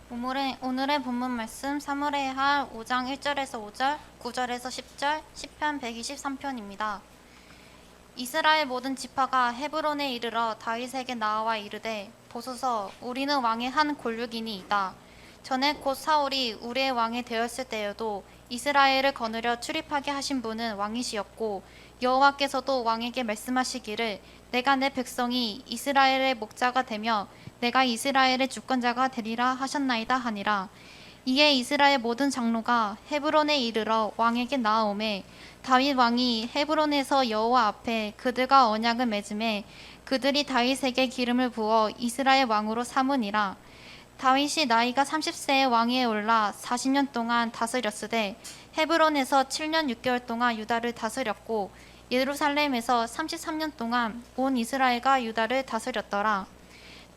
오늘의 본문 말씀 사무엘하 5장 1절에서 5절, 9절에서 10절, 시편 123편입니다. 이스라엘 모든 지파가 헤브론에 이르러 다윗에게 나와 이르되 보소서 우리는 왕의 한 골육이니이다. 전에 곧 사울이 우리의 왕이 되었을 때여도 이스라엘을 거느려 출입하게 하신 분은 왕이시었고 여호와께서도 왕에게 말씀하시기를 내가 내 백성이 이스라엘의 목자가 되며 내가 이스라엘의 주권자가 되리라 하셨나이다 하니라. 이에 이스라엘 모든 장로가 헤브론에 이르러 왕에게 나아오매 다윗 왕이 헤브론에서 여호와 앞에 그들과 언약을 맺음에 그들이 다윗에게 기름을 부어 이스라엘 왕으로 삼으니라. 다윗이 나이가 30세에 왕위에 올라 40년 동안 다스렸으되 헤브론에서 7년 6개월 동안 유다를 다스렸고 예루살렘에서 33년 동안 온 이스라엘과 유다를 다스렸더라.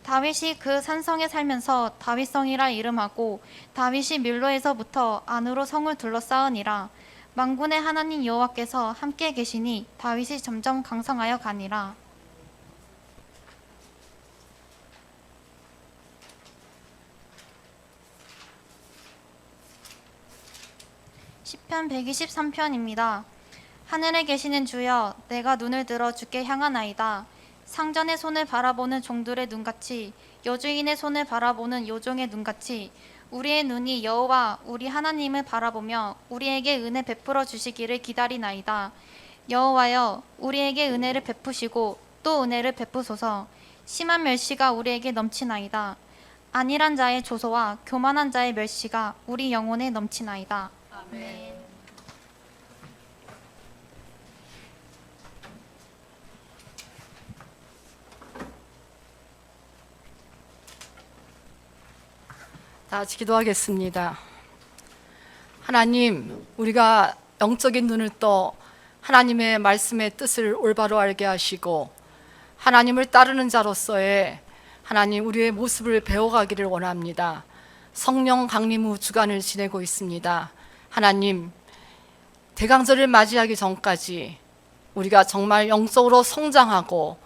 다윗이 그 산성에 살면서 다윗성이라 이름하고 다윗이 밀로에서부터 안으로 성을 둘러싸으니라. 만군의 하나님 여호와께서 함께 계시니 다윗이 점점 강성하여 가니라. 시편 123편입니다. 하늘에 계시는 주여, 내가 눈을 들어 주께 향하나이다. 상전의 손을 바라보는 종들의 눈같이 여주인의 손을 바라보는 여종의 눈같이 우리의 눈이 여호와 우리 하나님을 바라보며 우리에게 은혜 베풀어 주시기를 기다리나이다. 여호와여, 우리에게 은혜를 베푸시고 또 은혜를 베푸소서. 심한 멸시가 우리에게 넘치나이다. 안일한 자의 조소와 교만한 자의 멸시가 우리 영혼에 넘치나이다. 아멘. 다 같이 기도하겠습니다. 하나님, 우리가 영적인 눈을 떠 하나님의 말씀의 뜻을 올바로 알게 하시고 하나님을 따르는 자로서의 하나님 우리의 모습을 배워가기를 원합니다. 성령 강림 후 주간을 지내고 있습니다. 하나님, 대강절을 맞이하기 전까지 우리가 정말 영적으로 성장하고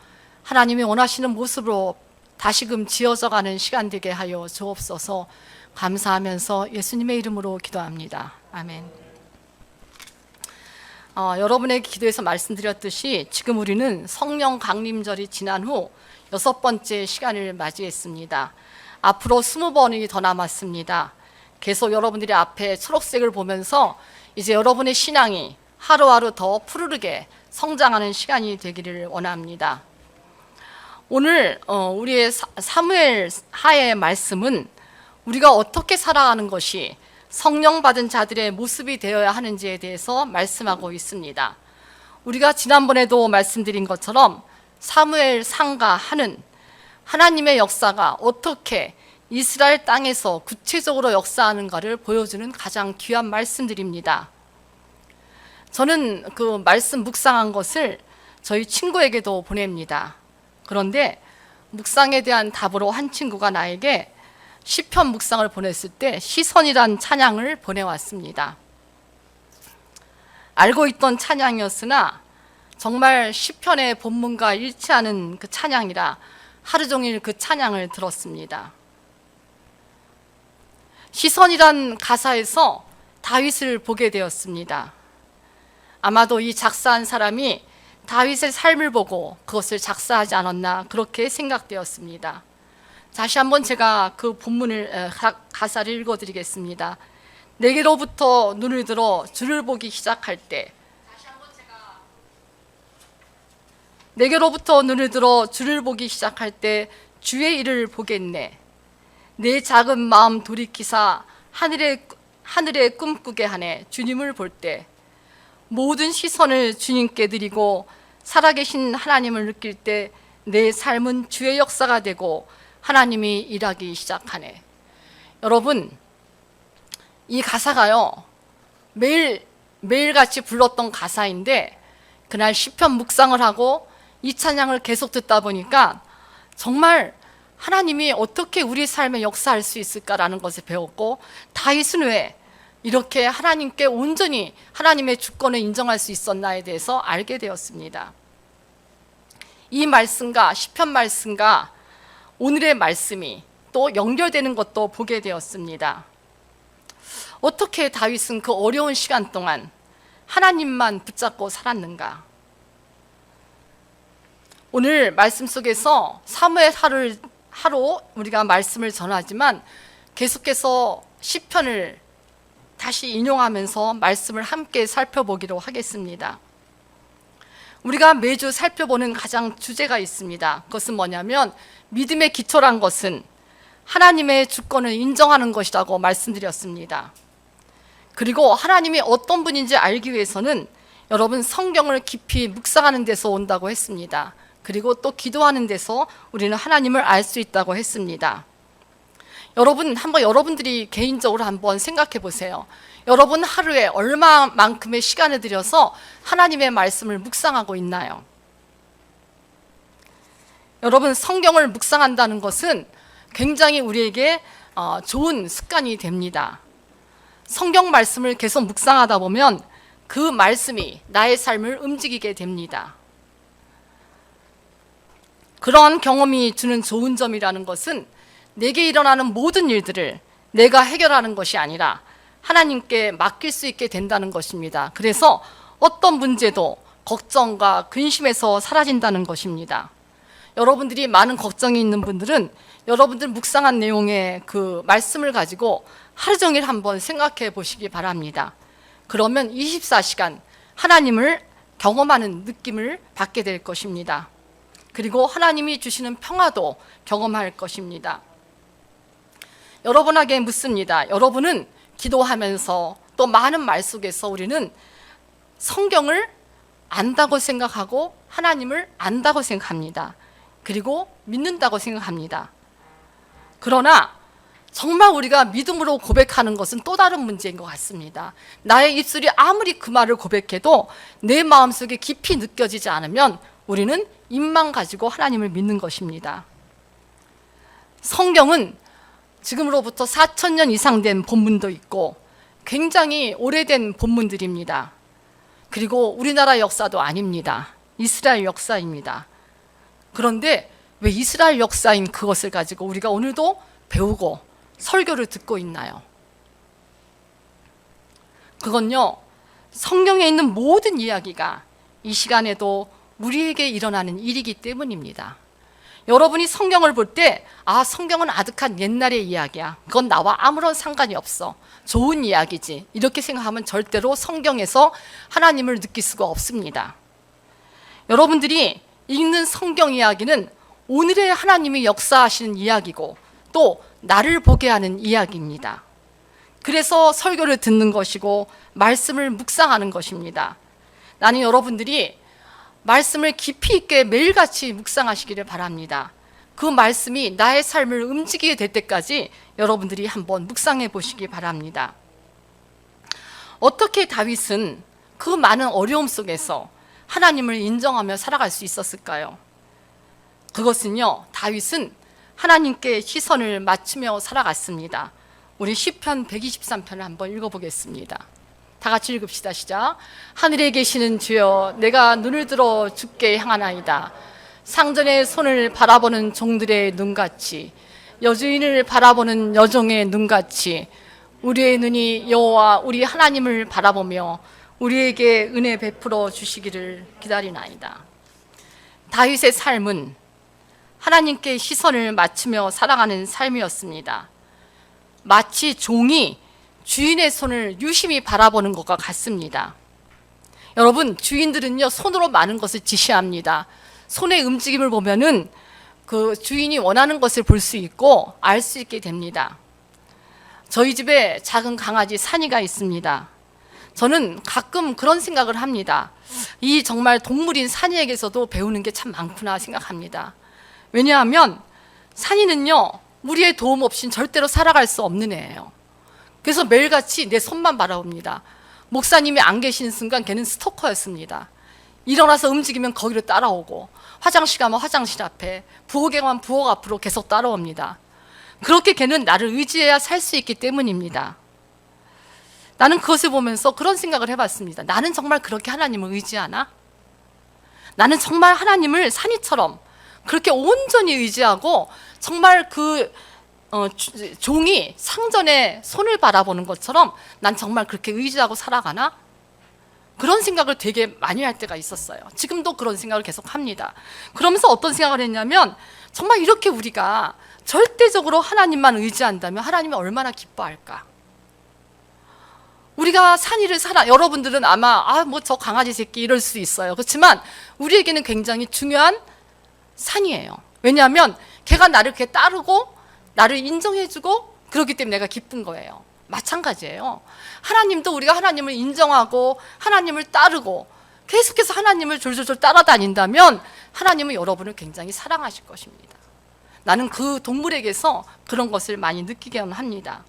하나님이 원하시는 모습으로 다시금 지어져가는 시간 되게 하여 주옵소서. 감사하면서 예수님의 이름으로 기도합니다. 아멘. 여러분의 기도에서 말씀드렸듯이 지금 우리는 성령 강림절이 지난 후 6번째 시간을 맞이했습니다. 앞으로 20번이 더 남았습니다. 계속 여러분들이 앞에 초록색을 보면서 이제 여러분의 신앙이 하루하루 더 푸르르게 성장하는 시간이 되기를 원합니다. 오늘 우리의 사무엘 하의 말씀은 우리가 어떻게 살아가는 것이 성령 받은 자들의 모습이 되어야 하는지에 대해서 말씀하고 있습니다. 우리가 지난번에도 말씀드린 것처럼 사무엘 상과 하는 하나님의 역사가 어떻게 이스라엘 땅에서 구체적으로 역사하는가를 보여주는 가장 귀한 말씀들입니다. 저는 그 말씀 묵상한 것을 저희 친구에게도 보냅니다. 그런데 묵상에 대한 답으로 한 친구가 나에게 시편 묵상을 보냈을 때 시선이란 찬양을 보내왔습니다. 알고 있던 찬양이었으나 정말 시편의 본문과 일치하는 그 찬양이라 하루 종일 그 찬양을 들었습니다. 시선이란 가사에서 다윗을 보게 되었습니다. 아마도 이 작사한 사람이 다윗의 삶을 보고 그것을 작사하지 않았나 그렇게 생각되었습니다. 다시 한번 제가 그 본문을 가사를 읽어드리겠습니다. 내게로부터 눈을 들어 주를 보기 시작할 때 내게로부터 눈을 들어 주를 보기 시작할 때 주의 일을 보겠네. 내 작은 마음 돌이키사 하늘에 꿈꾸게 하네. 주님을 볼 때 모든 시선을 주님께 드리고 살아계신 하나님을 느낄 때 내 삶은 주의 역사가 되고 하나님이 일하기 시작하네. 여러분, 이 가사가요 매일같이 불렀던 가사인데 그날 시편 묵상을 하고 이 찬양을 계속 듣다 보니까 정말 하나님이 어떻게 우리 삶에 역사할 수 있을까라는 것을 배웠고 다윗은 왜 이렇게 하나님께 온전히 하나님의 주권을 인정할 수 있었나에 대해서 알게 되었습니다. 이 말씀과 시편 말씀과 오늘의 말씀이 또 연결되는 것도 보게 되었습니다. 어떻게 다윗은 그 어려운 시간 동안 하나님만 붙잡고 살았는가? 오늘 말씀 속에서 사무엘 하루 우리가 말씀을 전하지만 계속해서 시편을 다시 인용하면서 말씀을 함께 살펴보기로 하겠습니다. 우리가 매주 살펴보는 가장 주제가 있습니다. 그것은 뭐냐면 믿음의 기초란 것은 하나님의 주권을 인정하는 것이라고 말씀드렸습니다. 그리고 하나님이 어떤 분인지 알기 위해서는 여러분 성경을 깊이 묵상하는 데서 온다고 했습니다. 그리고 또 기도하는 데서 우리는 하나님을 알 수 있다고 했습니다. 여러분들이 개인적으로 한번 생각해 보세요. 여러분 하루에 얼마만큼의 시간을 들여서 하나님의 말씀을 묵상하고 있나요? 여러분 성경을 묵상한다는 것은 굉장히 우리에게 좋은 습관이 됩니다. 성경 말씀을 계속 묵상하다 보면 그 말씀이 나의 삶을 움직이게 됩니다. 그런 경험이 주는 좋은 점이라는 것은 내게 일어나는 모든 일들을 내가 해결하는 것이 아니라 하나님께 맡길 수 있게 된다는 것입니다. 그래서 어떤 문제도 걱정과 근심에서 사라진다는 것입니다. 여러분들이 많은 걱정이 있는 분들은 여러분들 묵상한 내용의 그 말씀을 가지고 하루 종일 한번 생각해 보시기 바랍니다. 그러면 24시간 하나님을 경험하는 느낌을 받게 될 것입니다. 그리고 하나님이 주시는 평화도 경험할 것입니다. 여러분에게 묻습니다. 여러분은 기도하면서 또 많은 말 속에서 우리는 성경을 안다고 생각하고 하나님을 안다고 생각합니다. 그리고 믿는다고 생각합니다. 그러나 정말 우리가 믿음으로 고백하는 것은 또 다른 문제인 것 같습니다. 나의 입술이 아무리 그 말을 고백해도 내 마음속에 깊이 느껴지지 않으면 우리는 입만 가지고 하나님을 믿는 것입니다. 성경은 지금으로부터 4,000년 이상 된 본문도 있고 굉장히 오래된 본문들입니다. 그리고 우리나라 역사도 아닙니다. 이스라엘 역사입니다. 그런데 왜 이스라엘 역사인 그것을 가지고 우리가 오늘도 배우고 설교를 듣고 있나요? 그건요, 성경에 있는 모든 이야기가 이 시간에도 우리에게 일어나는 일이기 때문입니다. 여러분이 성경을 볼 때, 성경은 아득한 옛날의 이야기야. 그건 나와 아무런 상관이 없어. 좋은 이야기지. 이렇게 생각하면 절대로 성경에서 하나님을 느낄 수가 없습니다. 여러분들이 읽는 성경 이야기는 오늘의 하나님이 역사하시는 이야기고 또 나를 보게 하는 이야기입니다. 그래서 설교를 듣는 것이고 말씀을 묵상하는 것입니다. 나는 여러분들이 말씀을 깊이 있게 매일같이 묵상하시기를 바랍니다. 그 말씀이 나의 삶을 움직이게 될 때까지 여러분들이 한번 묵상해 보시기 바랍니다. 어떻게 다윗은 그 많은 어려움 속에서 하나님을 인정하며 살아갈 수 있었을까요? 그것은요, 다윗은 하나님께 시선을 맞추며 살아갔습니다. 우리 시편 123편을 한번 읽어보겠습니다. 다 같이 읽읍시다. 시작. 하늘에 계시는 주여, 내가 눈을 들어 주께 향하나이다. 상전의 손을 바라보는 종들의 눈같이, 여주인을 바라보는 여종의 눈같이 우리의 눈이 여호와 우리 하나님을 바라보며 우리에게 은혜 베풀어 주시기를 기다리나이다. 다윗의 삶은 하나님께 시선을 맞추며 살아가는 삶이었습니다. 마치 종이 주인의 손을 유심히 바라보는 것과 같습니다. 여러분, 주인들은요, 손으로 많은 것을 지시합니다. 손의 움직임을 보면은 그 주인이 원하는 것을 볼 수 있고 알 수 있게 됩니다. 저희 집에 작은 강아지 산이가 있습니다. 저는 가끔 그런 생각을 합니다. 이 정말 동물인 산이에게서도 배우는 게 참 많구나 생각합니다. 왜냐하면 산이는요, 우리의 도움 없이는 절대로 살아갈 수 없는 애예요. 그래서 매일같이 내 손만 바라봅니다. 목사님이 안 계시는 순간 걔는 스토커였습니다. 일어나서 움직이면 거기로 따라오고, 화장실 가면 화장실 앞에, 부엌에 가면 부엌 앞으로 계속 따라옵니다. 그렇게 걔는 나를 의지해야 살 수 있기 때문입니다. 나는 그것을 보면서 그런 생각을 해봤습니다. 나는 정말 그렇게 하나님을 의지하나? 나는 정말 하나님을 산이처럼 그렇게 온전히 의지하고 정말 그 종이 상전의 손을 바라보는 것처럼 난 정말 그렇게 의지하고 살아가나? 그런 생각을 되게 많이 할 때가 있었어요. 지금도 그런 생각을 계속 합니다. 그러면서 어떤 생각을 했냐면 정말 이렇게 우리가 절대적으로 하나님만 의지한다면 하나님이 얼마나 기뻐할까? 우리가 산이를 살아, 여러분들은 아마 뭐 저 강아지 새끼 이럴 수 있어요. 그렇지만 우리에게는 굉장히 중요한 산이에요. 왜냐하면 걔가 나를 이렇게 따르고 나를 인정해주고 그렇기 때문에 내가 기쁜 거예요. 마찬가지예요. 하나님도 우리가 하나님을 인정하고 하나님을 따르고 계속해서 하나님을 졸졸졸 따라다닌다면 하나님은 여러분을 굉장히 사랑하실 것입니다. 나는 그 동물에게서 그런 것을 많이 느끼게 합니다.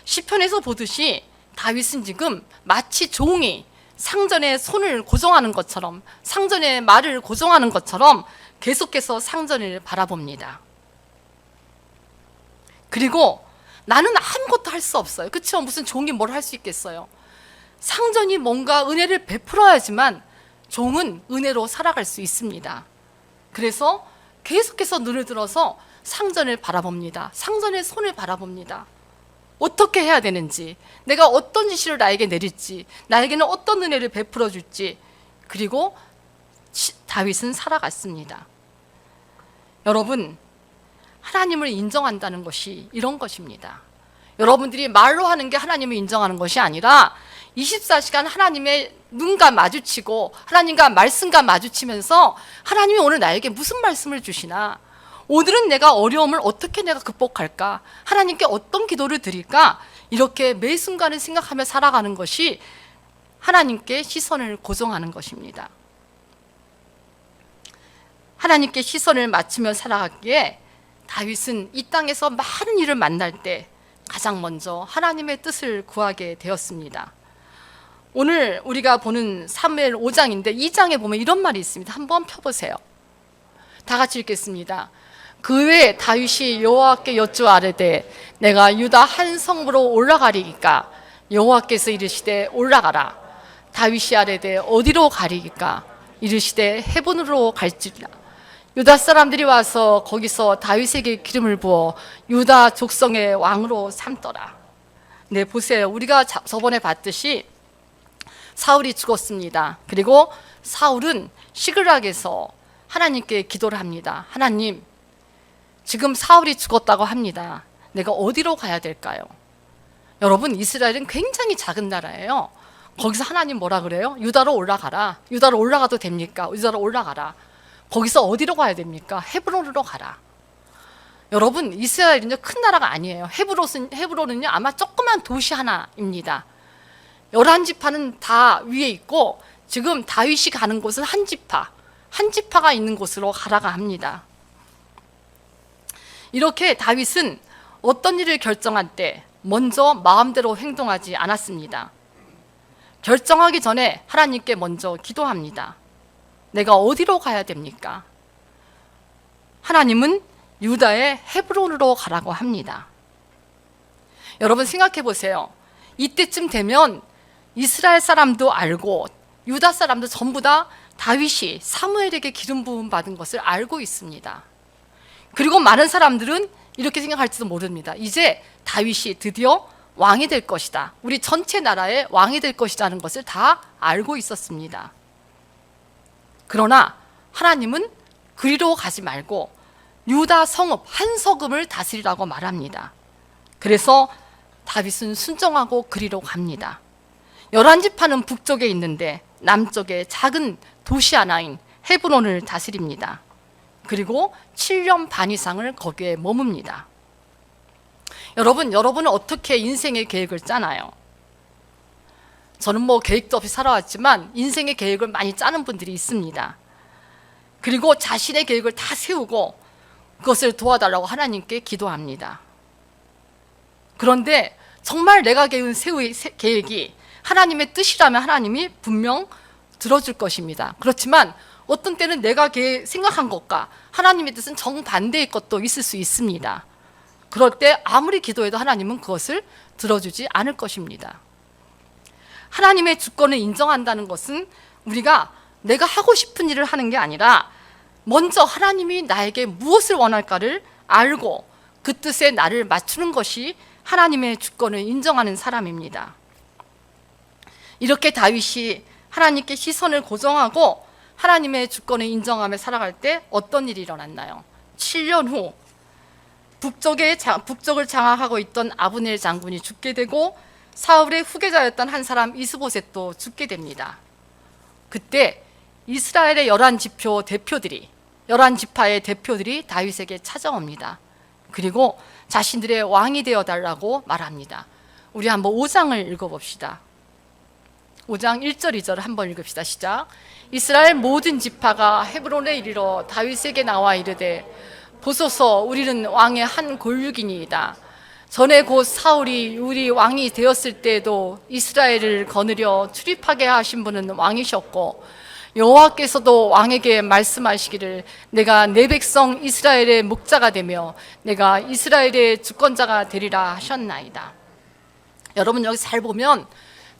시편에서 보듯이 다윗은 지금 마치 종이 상전의 손을 고정하는 것처럼, 상전의 말을 고정하는 것처럼 계속해서 상전을 바라봅니다. 그리고 나는 아무것도 할 수 없어요. 그렇죠? 무슨 종이 뭘 할 수 있겠어요? 상전이 뭔가 은혜를 베풀어야지만 종은 은혜로 살아갈 수 있습니다. 그래서 계속해서 눈을 들어서 상전을 바라봅니다. 상전의 손을 바라봅니다. 어떻게 해야 되는지, 내가 어떤 지시를 나에게 내릴지, 나에게는 어떤 은혜를 베풀어 줄지, 그리고 다윗은 살아갔습니다. 여러분, 하나님을 인정한다는 것이 이런 것입니다. 여러분들이 말로 하는 게 하나님을 인정하는 것이 아니라 24시간 하나님의 눈과 마주치고 하나님과 말씀과 마주치면서 하나님이 오늘 나에게 무슨 말씀을 주시나, 오늘은 내가 어려움을 어떻게 내가 극복할까, 하나님께 어떤 기도를 드릴까, 이렇게 매 순간을 생각하며 살아가는 것이 하나님께 시선을 고정하는 것입니다. 하나님께 시선을 맞추며 살아가기에 다윗은 이 땅에서 많은 일을 만날 때 가장 먼저 하나님의 뜻을 구하게 되었습니다. 오늘 우리가 보는 사무엘 5장인데 2장에 보면 이런 말이 있습니다. 한번 펴보세요. 다 같이 읽겠습니다. 그 후에 다윗이 여호와께 여쭈아르되 내가 유다 한 성으로 올라가리이까? 여호와께서 이르시되 올라가라. 다윗이 아뢰되 어디로 가리이까? 이르시되 헤본으로 갈지라. 유다 사람들이 와서 거기서 다윗에게 기름을 부어 유다 족성의 왕으로 삼더라. 네, 보세요. 우리가 저번에 봤듯이 사울이 죽었습니다. 그리고 사울은 시글락에서 하나님께 기도를 합니다. 하나님, 지금 사울이 죽었다고 합니다. 내가 어디로 가야 될까요? 여러분, 이스라엘은 굉장히 작은 나라예요. 거기서 하나님 뭐라 그래요? 유다로 올라가라. 유다로 올라가도 됩니까? 유다로 올라가라. 거기서 어디로 가야 됩니까? 헤브론으로 가라. 여러분, 이스라엘은요 큰 나라가 아니에요. 헤브론은요 아마 조그만 도시 하나입니다. 11지파는 다 위에 있고 지금 다윗이 가는 곳은 한 지파가 있는 곳으로 가라가 합니다. 이렇게 다윗은 어떤 일을 결정할 때 먼저 마음대로 행동하지 않았습니다. 결정하기 전에 하나님께 먼저 기도합니다. 내가 어디로 가야 됩니까? 하나님은 유다의 헤브론으로 가라고 합니다. 여러분 생각해 보세요. 이때쯤 되면 이스라엘 사람도 알고 유다 사람도 전부 다 다윗이 사무엘에게 기름 부음 받은 것을 알고 있습니다. 그리고 많은 사람들은 이렇게 생각할지도 모릅니다. 이제 다윗이 드디어 왕이 될 것이다. 우리 전체 나라의 왕이 될 것이라는 것을 다 알고 있었습니다. 그러나 하나님은 그리로 가지 말고 유다 성읍 한 서금을 다스리라고 말합니다. 그래서 다윗은 순종하고 그리로 갑니다. 11지파는 북쪽에 있는데 남쪽에 작은 도시 하나인 헤브론을 다스립니다. 그리고 7년 반 이상을 거기에 머뭅니다. 여러분은 어떻게 인생의 계획을 짜나요? 저는 뭐 계획도 없이 살아왔지만 인생의 계획을 많이 짜는 분들이 있습니다. 그리고 자신의 계획을 다 세우고 그것을 도와달라고 하나님께 기도합니다. 그런데 정말 내가 세운 계획이 하나님의 뜻이라면 하나님이 분명 들어줄 것입니다. 그렇지만 어떤 때는 내가 생각한 것과 하나님의 뜻은 정반대의 것도 있을 수 있습니다. 그럴 때 아무리 기도해도 하나님은 그것을 들어주지 않을 것입니다. 하나님의 주권을 인정한다는 것은 우리가 내가 하고 싶은 일을 하는 게 아니라 먼저 하나님이 나에게 무엇을 원할까를 알고 그 뜻에 나를 맞추는 것이 하나님의 주권을 인정하는 사람입니다. 이렇게 다윗이 하나님께 시선을 고정하고 하나님의 주권을 인정하며 살아갈 때 어떤 일이 일어났나요? 7년 후 북쪽을 장악하고 있던 아브넬 장군이 죽게 되고 사울의 후계자였던 한 사람 이스보셋도 죽게 됩니다. 그때 이스라엘의 11지파의 대표들이 다윗에게 찾아옵니다. 그리고 자신들의 왕이 되어달라고 말합니다. 우리 한번 5장을 읽어봅시다. 5장 1절 2절 한번 읽읍시다. 시작. 이스라엘 모든 지파가 헤브론에 이르러 다윗에게 나와 이르되 보소서 우리는 왕의 한 골육이니이다. 전에 곧 사울이 우리 왕이 되었을 때에도 이스라엘을 거느려 출입하게 하신 분은 왕이셨고 여호와께서도 왕에게 말씀하시기를 내가 내 백성 이스라엘의 목자가 되며 내가 이스라엘의 주권자가 되리라 하셨나이다. 여러분 여기 잘 보면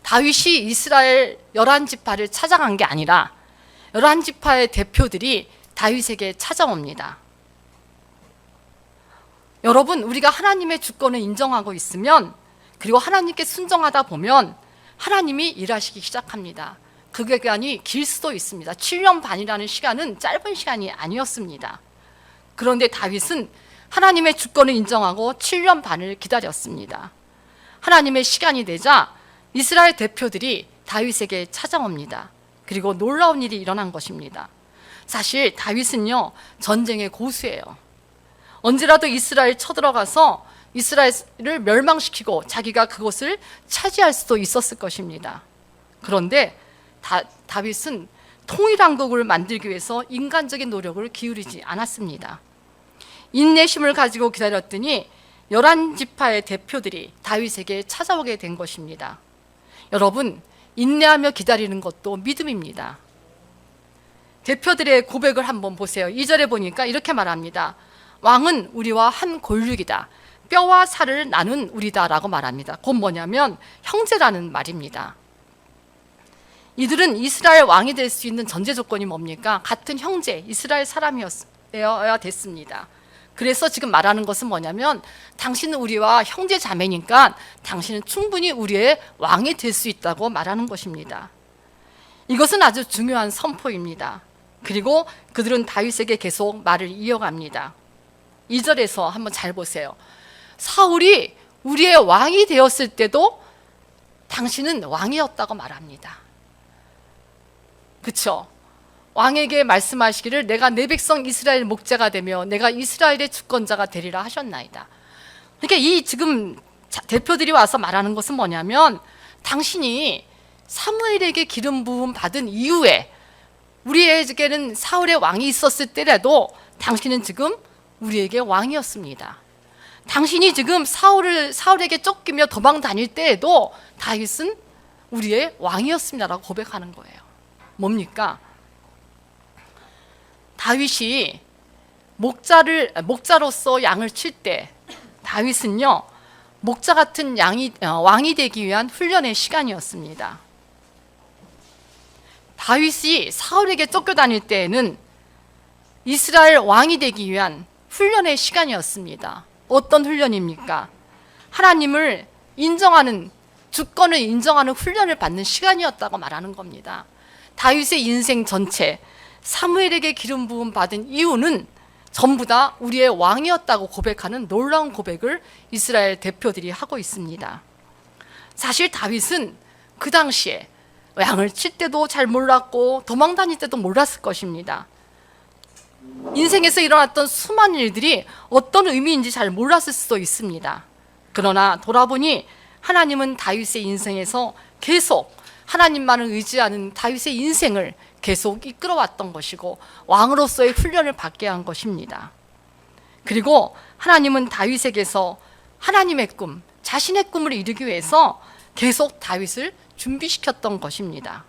다윗이 이스라엘 11지파를 찾아간 게 아니라 11지파의 대표들이 다윗에게 찾아옵니다. 여러분 우리가 하나님의 주권을 인정하고 있으면 그리고 하나님께 순종하다 보면 하나님이 일하시기 시작합니다. 그 기간이 길 수도 있습니다. 7년 반이라는 시간은 짧은 시간이 아니었습니다. 그런데 다윗은 하나님의 주권을 인정하고 7년 반을 기다렸습니다. 하나님의 시간이 되자 이스라엘 대표들이 다윗에게 찾아옵니다. 그리고 놀라운 일이 일어난 것입니다. 사실 다윗은요 전쟁의 고수예요. 언제라도 이스라엘 쳐들어가서 이스라엘을 멸망시키고 자기가 그것을 차지할 수도 있었을 것입니다. 그런데 다윗은 통일왕국을 만들기 위해서 인간적인 노력을 기울이지 않았습니다. 인내심을 가지고 기다렸더니 11지파의 대표들이 다윗에게 찾아오게 된 것입니다. 여러분 인내하며 기다리는 것도 믿음입니다. 대표들의 고백을 한번 보세요. 2절에 보니까 이렇게 말합니다. 왕은 우리와 한 골육이다. 뼈와 살을 나눈 우리다 라고 말합니다. 곧 뭐냐면 형제라는 말입니다. 이들은 이스라엘 왕이 될 수 있는 전제 조건이 뭡니까? 같은 형제, 이스라엘 사람이어야 됐습니다. 그래서 지금 말하는 것은 뭐냐면 당신은 우리와 형제 자매니까 당신은 충분히 우리의 왕이 될 수 있다고 말하는 것입니다. 이것은 아주 중요한 선포입니다. 그리고 그들은 다윗에게 계속 말을 이어갑니다. 2절에서 한번 잘 보세요. 사울이 우리의 왕이 되었을 때도 당신은 왕이었다고 말합니다. 그렇죠? 왕에게 말씀하시기를 내가 내 백성 이스라엘 목자가 되며 내가 이스라엘의 주권자가 되리라 하셨나이다. 그러니까 이 지금 대표들이 와서 말하는 것은 뭐냐면 당신이 사무엘에게 기름 부음 받은 이후에 우리에게는 사울의 왕이 있었을 때라도 당신은 지금 우리에게 왕이었습니다. 당신이 지금 사울에게 쫓기며 도망 다닐 때에도 다윗은 우리의 왕이었습니다라고 고백하는 거예요. 뭡니까? 다윗이 목자로서 양을 칠 때 다윗은요 목자 같은 왕이 되기 위한 훈련의 시간이었습니다. 다윗이 사울에게 쫓겨다닐 때에는 이스라엘 왕이 되기 위한 훈련의 시간이었습니다. 어떤 훈련입니까? 하나님을 인정하는 주권을 인정하는 훈련을 받는 시간이었다고 말하는 겁니다. 다윗의 인생 전체 사무엘에게 기름 부음 받은 이유는 전부 다 우리의 왕이었다고 고백하는 놀라운 고백을 이스라엘 대표들이 하고 있습니다. 사실 다윗은 그 당시에 양을 칠 때도 잘 몰랐고 도망 다닐 때도 몰랐을 것입니다. 인생에서 일어났던 수많은 일들이 어떤 의미인지 잘 몰랐을 수도 있습니다. 그러나 돌아보니 하나님은 다윗의 인생에서 계속 하나님만을 의지하는 다윗의 인생을 계속 이끌어왔던 것이고 왕으로서의 훈련을 받게 한 것입니다. 그리고 하나님은 다윗에게서 하나님의 꿈, 자신의 꿈을 이루기 위해서 계속 다윗을 준비시켰던 것입니다.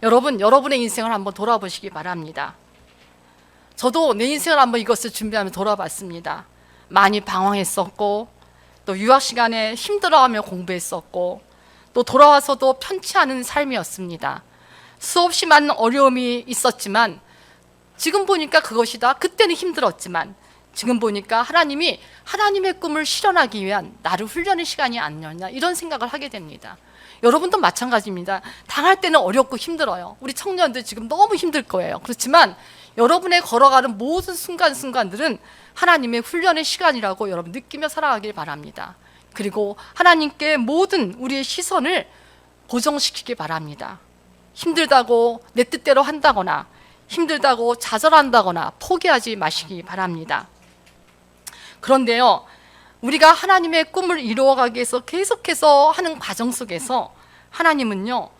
여러분의 인생을 한번 돌아보시기 바랍니다. 저도 내 인생을 한번 이것을 준비하며 돌아봤습니다. 많이 방황했었고 또 유학 시간에 힘들어하며 공부했었고 또 돌아와서도 편치 않은 삶이었습니다. 수없이 많은 어려움이 있었지만 지금 보니까 그것이 다 그때는 힘들었지만 지금 보니까 하나님이 하나님의 꿈을 실현하기 위한 나를 훈련의 시간이 아니었냐, 이런 생각을 하게 됩니다. 여러분도 마찬가지입니다. 당할 때는 어렵고 힘들어요. 우리 청년들 지금 너무 힘들 거예요. 그렇지만 여러분의 걸어가는 모든 순간순간들은 하나님의 훈련의 시간이라고 여러분 느끼며 살아가길 바랍니다. 그리고 하나님께 모든 우리의 시선을 고정시키기 바랍니다. 힘들다고 내 뜻대로 한다거나 힘들다고 좌절한다거나 포기하지 마시기 바랍니다. 그런데요, 우리가 하나님의 꿈을 이루어가기 위해서 계속해서 하는 과정 속에서 하나님은요,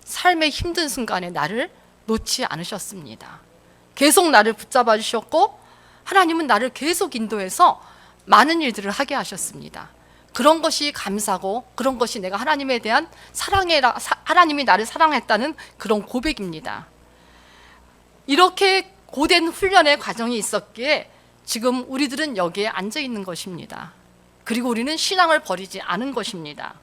삶의 힘든 순간에 나를 놓지 않으셨습니다. 계속 나를 붙잡아 주셨고 하나님은 나를 계속 인도해서 많은 일들을 하게 하셨습니다. 그런 것이 감사고 그런 것이 내가 하나님에 대한 하나님이 나를 사랑했다는 그런 고백입니다. 이렇게 고된 훈련의 과정이 있었기에 지금 우리들은 여기에 앉아 있는 것입니다. 그리고 우리는 신앙을 버리지 않은 것입니다.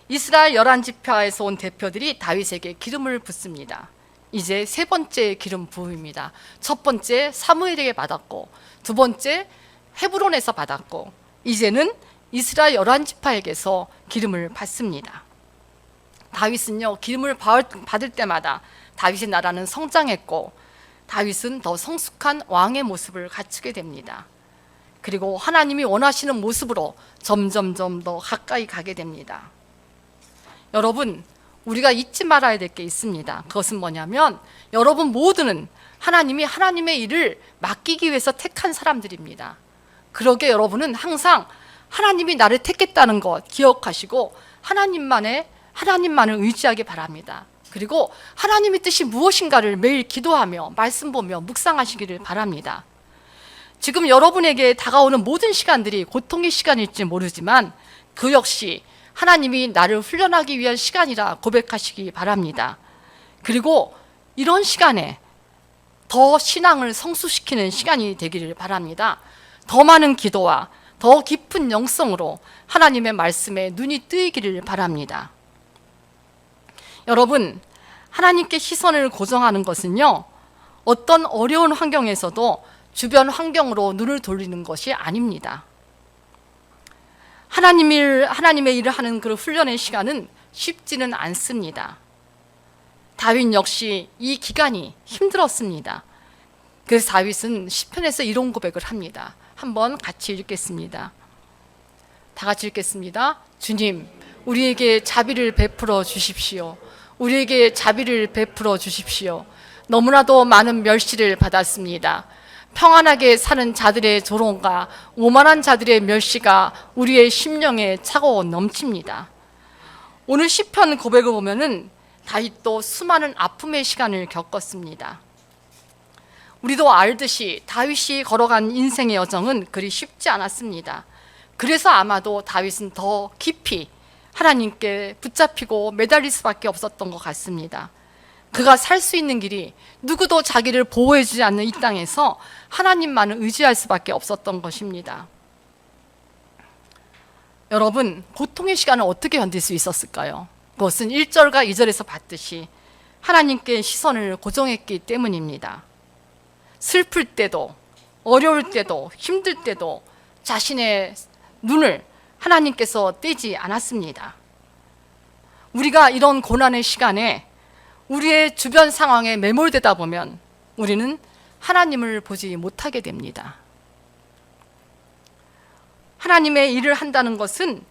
이스라엘 11지파에서 온 대표들이 다윗에게 기름을 붓습니다. 이제 세 번째 기름 부음입니다. 첫 번째 사무엘에게 받았고, 두 번째 헤브론에서 받았고, 이제는 이스라엘 11지파에게서 기름을 받습니다. 다윗은요, 기름을 받을 때마다 다윗의 나라는 성장했고 다윗은 더 성숙한 왕의 모습을 갖추게 됩니다. 그리고 하나님이 원하시는 모습으로 점점점 더 가까이 가게 됩니다. 여러분, 우리가 잊지 말아야 될 게 있습니다. 그것은 뭐냐면 여러분 모두는 하나님이 하나님의 일을 맡기기 위해서 택한 사람들입니다. 그러게 여러분은 항상 하나님이 나를 택했다는 것 기억하시고 하나님만을 의지하기 바랍니다. 그리고 하나님의 뜻이 무엇인가를 매일 기도하며 말씀 보며 묵상하시기를 바랍니다. 지금 여러분에게 다가오는 모든 시간들이 고통의 시간일지 모르지만 그 역시 하나님이 나를 훈련하기 위한 시간이라 고백하시기 바랍니다. 그리고 이런 시간에 더 신앙을 성숙시키는 시간이 되기를 바랍니다. 더 많은 기도와 더 깊은 영성으로 하나님의 말씀에 눈이 뜨이기를 바랍니다. 여러분, 하나님께 시선을 고정하는 것은요, 어떤 어려운 환경에서도 주변 환경으로 눈을 돌리는 것이 아닙니다. 하나님의 일을 하는 그 훈련의 시간은 쉽지는 않습니다. 다윗 역시 이 기간이 힘들었습니다. 그래서 다윗은 시편에서 이런 고백을 합니다. 한번 같이 읽겠습니다. 다 같이 읽겠습니다. 주님, 우리에게 자비를 베풀어 주십시오. 우리에게 자비를 베풀어 주십시오. 너무나도 많은 멸시를 받았습니다. 평안하게 사는 자들의 조롱과 오만한 자들의 멸시가 우리의 심령에 차고 넘칩니다. 오늘 시편 고백을 보면은 다윗도 수많은 아픔의 시간을 겪었습니다. 우리도 알듯이 다윗이 걸어간 인생의 여정은 그리 쉽지 않았습니다. 그래서 아마도 다윗은 더 깊이 하나님께 붙잡히고 매달릴 수밖에 없었던 것 같습니다. 그가 살 수 있는 길이 누구도 자기를 보호해주지 않는 이 땅에서 하나님만을 의지할 수밖에 없었던 것입니다. 여러분, 고통의 시간을 어떻게 견딜 수 있었을까요? 그것은 1절과 2절에서 봤듯이 하나님께 시선을 고정했기 때문입니다. 슬플 때도, 어려울 때도, 힘들 때도 자신의 눈을 하나님께서 떼지 않았습니다. 우리가 이런 고난의 시간에 우리의 주변 상황에 매몰되다 보면 우리는 하나님을 보지 못하게 됩니다. 하나님의 일을 한다는 것은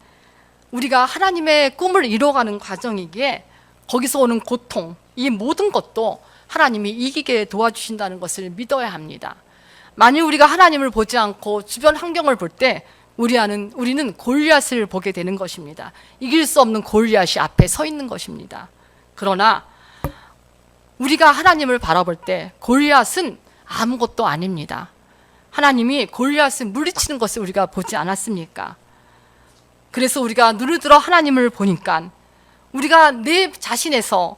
우리가 하나님의 꿈을 이뤄가는 과정이기에 거기서 오는 고통, 이 모든 것도 하나님이 이기게 도와주신다는 것을 믿어야 합니다. 만일 우리가 하나님을 보지 않고 주변 환경을 볼 때 우리는 골리앗을 보게 되는 것입니다. 이길 수 없는 골리앗이 앞에 서 있는 것입니다. 그러나 우리가 하나님을 바라볼 때 골리앗은 아무것도 아닙니다. 하나님이 골리앗을 물리치는 것을 우리가 보지 않았습니까? 그래서 우리가 눈을 들어 하나님을 보니까 우리가 내 자신에서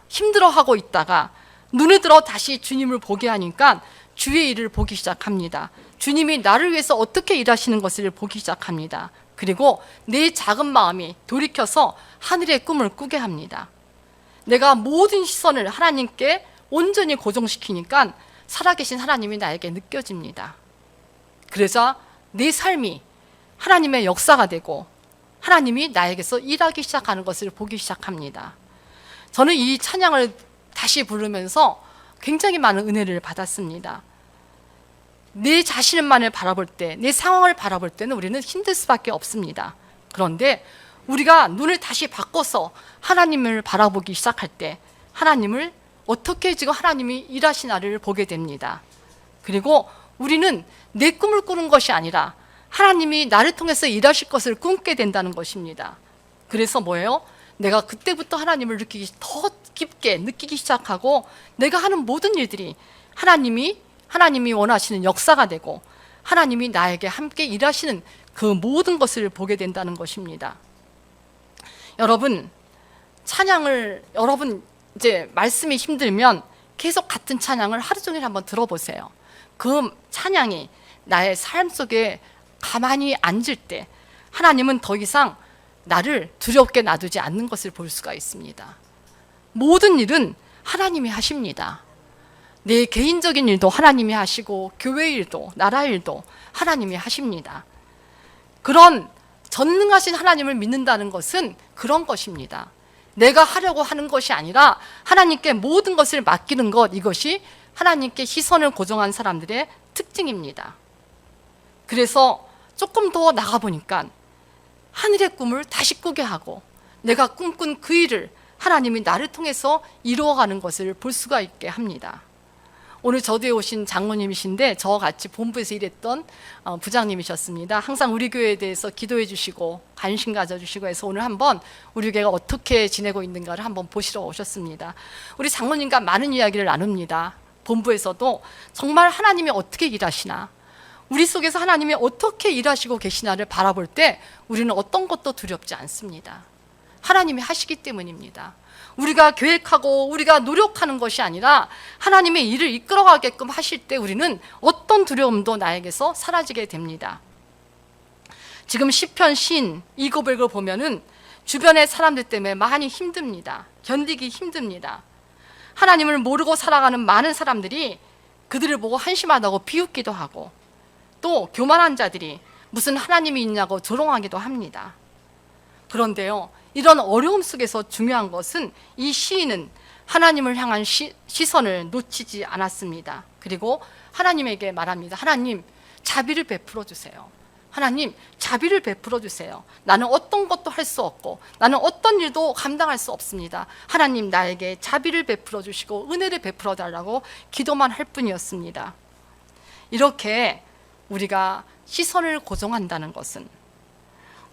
힘들어하고 있다가 눈을 들어 다시 주님을 보게 하니까 주의 일을 보기 시작합니다. 주님이 나를 위해서 어떻게 일하시는 것을 보기 시작합니다. 그리고 내 작은 마음이 돌이켜서 하늘의 꿈을 꾸게 합니다. 내가 모든 시선을 하나님께 온전히 고정시키니까 살아계신 하나님이 나에게 느껴집니다. 그래서 내 삶이 하나님의 역사가 되고 하나님이 나에게서 일하기 시작하는 것을 보기 시작합니다. 저는 이 찬양을 다시 부르면서 굉장히 많은 은혜를 받았습니다. 내 자신만을 바라볼 때, 내 상황을 바라볼 때는 우리는 힘들 수밖에 없습니다. 그런데 우리가 눈을 다시 바꿔서 하나님을 바라보기 시작할 때 하나님을 어떻게 지금 하나님이 일하시나를 보게 됩니다. 그리고 우리는 내 꿈을 꾸는 것이 아니라 하나님이 나를 통해서 일하실 것을 꿈게 된다는 것입니다. 그래서 뭐예요? 내가 그때부터 하나님을 더 깊게 느끼기 시작하고 내가 하는 모든 일들이 하나님이 원하시는 역사가 되고 하나님이 나에게 함께 일하시는 그 모든 것을 보게 된다는 것입니다. 여러분, 이제 말씀이 힘들면 계속 같은 찬양을 하루 종일 한번 들어보세요. 그 찬양이 나의 삶 속에 가만히 앉을 때 하나님은 더 이상 나를 두렵게 놔두지 않는 것을 볼 수가 있습니다. 모든 일은 하나님이 하십니다. 내 개인적인 일도 하나님이 하시고 교회 일도 나라 일도 하나님이 하십니다. 그런 전능하신 하나님을 믿는다는 것은 그런 것입니다. 내가 하려고 하는 것이 아니라 하나님께 모든 것을 맡기는 것, 이것이 하나님께 시선을 고정한 사람들의 특징입니다. 그래서 조금 더 나가보니까 하늘의 꿈을 다시 꾸게 하고 내가 꿈꾼 그 일을 하나님이 나를 통해서 이루어가는 것을 볼 수가 있게 합니다. 오늘 저도에 오신 장로님이신데 저와 같이 본부에서 일했던 부장님이셨습니다. 항상 우리 교회에 대해서 기도해 주시고 관심 가져주시고 해서 오늘 한번 우리 교회가 어떻게 지내고 있는가를 한번 보시러 오셨습니다. 우리 장로님과 많은 이야기를 나눕니다. 본부에서도 정말 하나님이 어떻게 일하시나, 우리 속에서 하나님이 어떻게 일하시고 계시나를 바라볼 때 우리는 어떤 것도 두렵지 않습니다. 하나님이 하시기 때문입니다. 우리가 계획하고 우리가 노력하는 것이 아니라 하나님의 일을 이끌어가게끔 하실 때 우리는 어떤 두려움도 나에게서 사라지게 됩니다. 지금 시편 시인 이고백을 보면은 주변의 사람들 때문에 많이 힘듭니다. 견디기 힘듭니다. 하나님을 모르고 살아가는 많은 사람들이 그들을 보고 한심하다고 비웃기도 하고 또 교만한 자들이 무슨 하나님이 있냐고 조롱하기도 합니다. 그런데요, 이런 어려움 속에서 중요한 것은 이 시인은 하나님을 향한 시선을 놓치지 않았습니다. 그리고 하나님에게 말합니다. 하나님, 자비를 베풀어 주세요. 하나님, 자비를 베풀어 주세요. 나는 어떤 것도 할 수 없고 나는 어떤 일도 감당할 수 없습니다. 하나님, 나에게 자비를 베풀어 주시고 은혜를 베풀어 달라고 기도만 할 뿐이었습니다. 이렇게 우리가 시선을 고정한다는 것은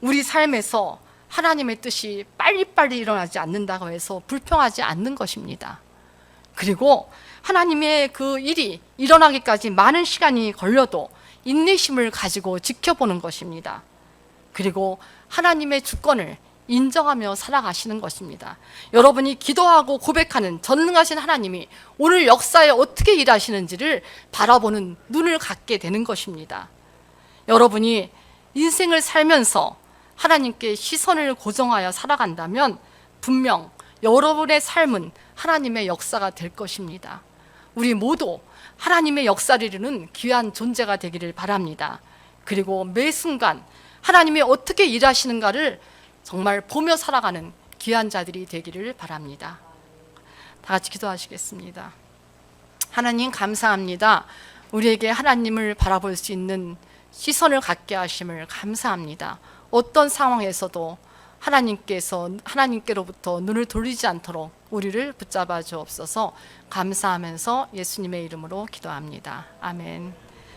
우리 삶에서 하나님의 뜻이 빨리빨리 일어나지 않는다고 해서 불평하지 않는 것입니다. 그리고 하나님의 그 일이 일어나기까지 많은 시간이 걸려도 인내심을 가지고 지켜보는 것입니다. 그리고 하나님의 주권을 인정하며 살아가시는 것입니다. 여러분이 기도하고 고백하는 전능하신 하나님이 오늘 역사에 어떻게 일하시는지를 바라보는 눈을 갖게 되는 것입니다. 여러분이 인생을 살면서 하나님께 시선을 고정하여 살아간다면 분명 여러분의 삶은 하나님의 역사가 될 것입니다. 우리 모두 하나님의 역사를 이루는 귀한 존재가 되기를 바랍니다. 그리고 매 순간 하나님이 어떻게 일하시는가를 정말 보며 살아가는 귀한 자들이 되기를 바랍니다. 다 같이 기도하시겠습니다. 하나님, 감사합니다. 우리에게 하나님을 바라볼 수 있는 시선을 갖게 하심을 감사합니다. 어떤 상황에서도 하나님께로부터 눈을 돌리지 않도록 우리를 붙잡아 주옵소서. 감사하면서 예수님의 이름으로 기도합니다. 아멘.